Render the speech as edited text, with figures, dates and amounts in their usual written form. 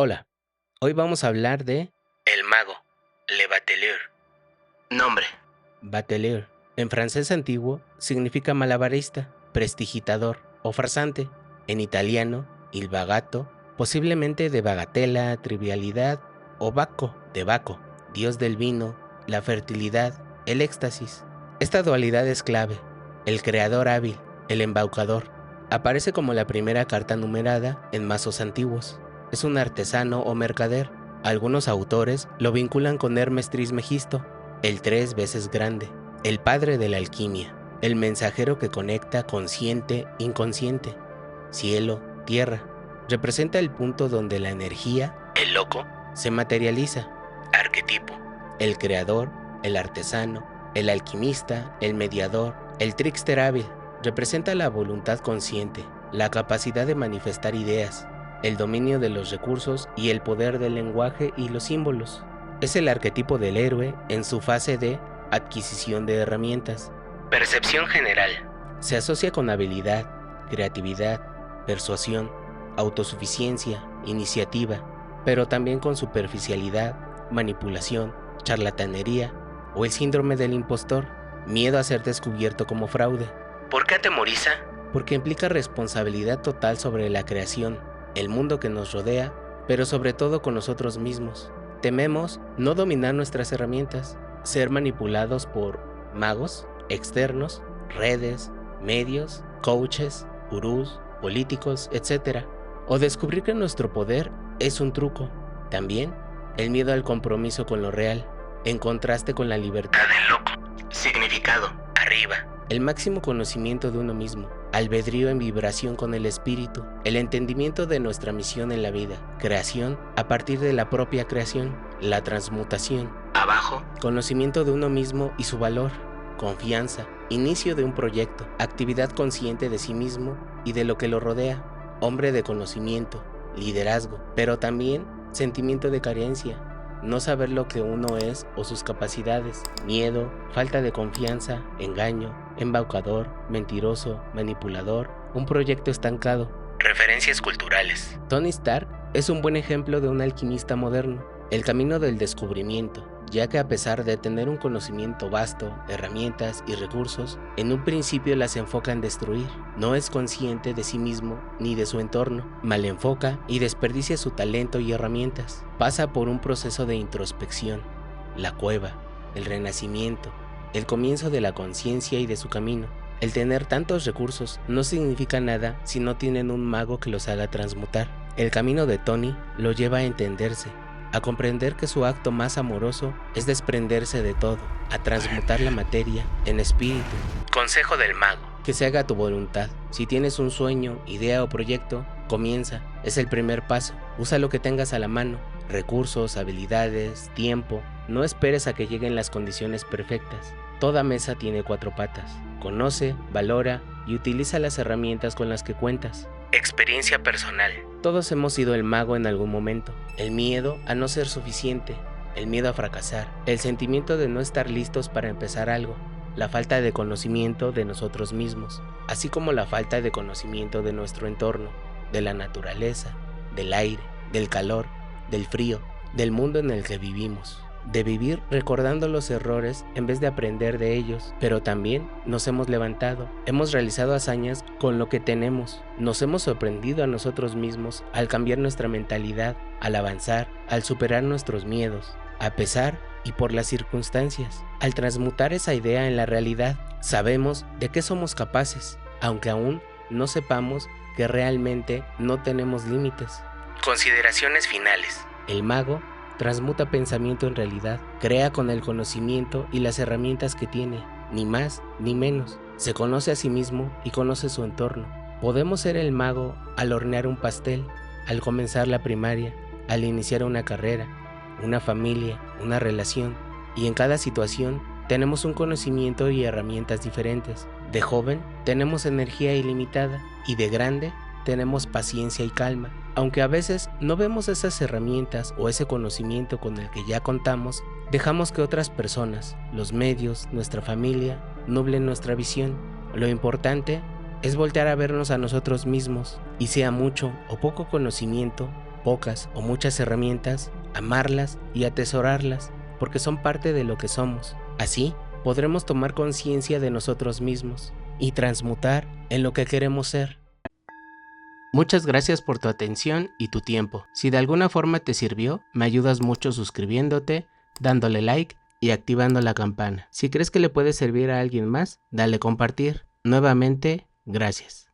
Hola, hoy vamos a hablar de El mago, Le Batelier. Nombre. Batelier, en francés antiguo, significa malabarista, prestidigitador o farsante. En italiano, il vagato, posiblemente de bagatela, trivialidad, o Bacco, de Baco, dios del vino, la fertilidad, el éxtasis. Esta dualidad es clave. El creador hábil, el embaucador. Aparece como la primera carta numerada en mazos antiguos. Es un artesano o mercader. Algunos autores lo vinculan con Hermes Trismegisto, el 3 veces grande, el padre de la alquimia, el mensajero que conecta consciente, inconsciente, cielo, tierra. Representa el punto donde la energía, el loco, se materializa. Arquetipo. El creador, el artesano, el alquimista, el mediador, el trickster hábil. Representa la voluntad consciente, la capacidad de manifestar ideas, el dominio de los recursos y el poder del lenguaje y los símbolos. Es el arquetipo del héroe en su fase de adquisición de herramientas. Percepción general. Se asocia con habilidad, creatividad, persuasión, autosuficiencia, iniciativa, pero también con superficialidad, manipulación, charlatanería o el síndrome del impostor, miedo a ser descubierto como fraude. ¿Por qué atemoriza? Porque implica responsabilidad total sobre la creación, el mundo que nos rodea, pero sobre todo con nosotros mismos. Tememos no dominar nuestras herramientas, ser manipulados por magos, externos, redes, medios, coaches, gurús, políticos, etc. O descubrir que nuestro poder es un truco. También el miedo al compromiso con lo real, en contraste con la libertad Del loco. Significado. arriba. El máximo conocimiento de uno mismo, albedrío en vibración con el espíritu, el entendimiento de nuestra misión en la vida, creación a partir de la propia creación, la transmutación. Abajo. Conocimiento de uno mismo y su valor, confianza, inicio de un proyecto, actividad consciente de sí mismo y de lo que lo rodea, hombre de conocimiento, liderazgo, pero también sentimiento de carencia, no saber lo que uno es o sus capacidades, miedo, falta de confianza, engaño, embaucador, mentiroso, manipulador, un proyecto estancado. Referencias culturales. Tony Stark es un buen ejemplo de un alquimista moderno, el camino del descubrimiento, ya que a pesar de tener un conocimiento vasto, herramientas y recursos, en un principio las enfoca en destruir. No es consciente de sí mismo ni de su entorno, mal enfoca y desperdicia su talento y herramientas. Pasa por un proceso de introspección, la cueva, el renacimiento, el comienzo de la conciencia y de su camino. El tener tantos recursos no significa nada si no tienen un mago que los haga transmutar. El camino de Tony lo lleva a entenderse, a comprender que su acto más amoroso es desprenderse de todo, a transmutar la materia en espíritu. Consejo del mago. Que se haga tu voluntad. Si tienes un sueño, idea o proyecto, comienza. Es el primer paso. Usa lo que tengas a la mano. Recursos, habilidades, tiempo. No esperes a que lleguen las condiciones perfectas. Toda mesa tiene 4 patas. Conoce, valora y utiliza las herramientas con las que cuentas. Experiencia personal. Todos hemos sido el mago en algún momento. El miedo a no ser suficiente, el miedo a fracasar, el sentimiento de no estar listos para empezar algo, la falta de conocimiento de nosotros mismos, así como la falta de conocimiento de nuestro entorno, de la naturaleza, del aire, del calor, del frío, del mundo en el que vivimos. De vivir recordando los errores en vez de aprender de ellos, pero también nos hemos levantado, hemos realizado hazañas con lo que tenemos, nos hemos sorprendido a nosotros mismos al cambiar nuestra mentalidad, al avanzar, al superar nuestros miedos, a pesar y por las circunstancias. Al transmutar esa idea en la realidad, sabemos de qué somos capaces, aunque aún no sepamos que realmente no tenemos límites. Consideraciones finales. El mago transmuta pensamiento en realidad, crea con el conocimiento y las herramientas que tiene, ni más ni menos. Se conoce a sí mismo y conoce su entorno. Podemos ser el mago al hornear un pastel, al comenzar la primaria, al iniciar una carrera, una familia, una relación, y en cada situación tenemos un conocimiento y herramientas diferentes. De joven tenemos energía ilimitada y de grande tenemos paciencia y calma. Aunque a veces no vemos esas herramientas o ese conocimiento con el que ya contamos, dejamos que otras personas, los medios, nuestra familia, nublen nuestra visión. Lo importante es voltear a vernos a nosotros mismos y sea mucho o poco conocimiento, pocas o muchas herramientas, amarlas y atesorarlas, porque son parte de lo que somos. Así, podremos tomar conciencia de nosotros mismos y transmutar en lo que queremos ser. Muchas gracias por tu atención y tu tiempo. Si de alguna forma te sirvió, me ayudas mucho suscribiéndote, dándole like y activando la campana. Si crees que le puede servir a alguien más, dale compartir. Nuevamente, gracias.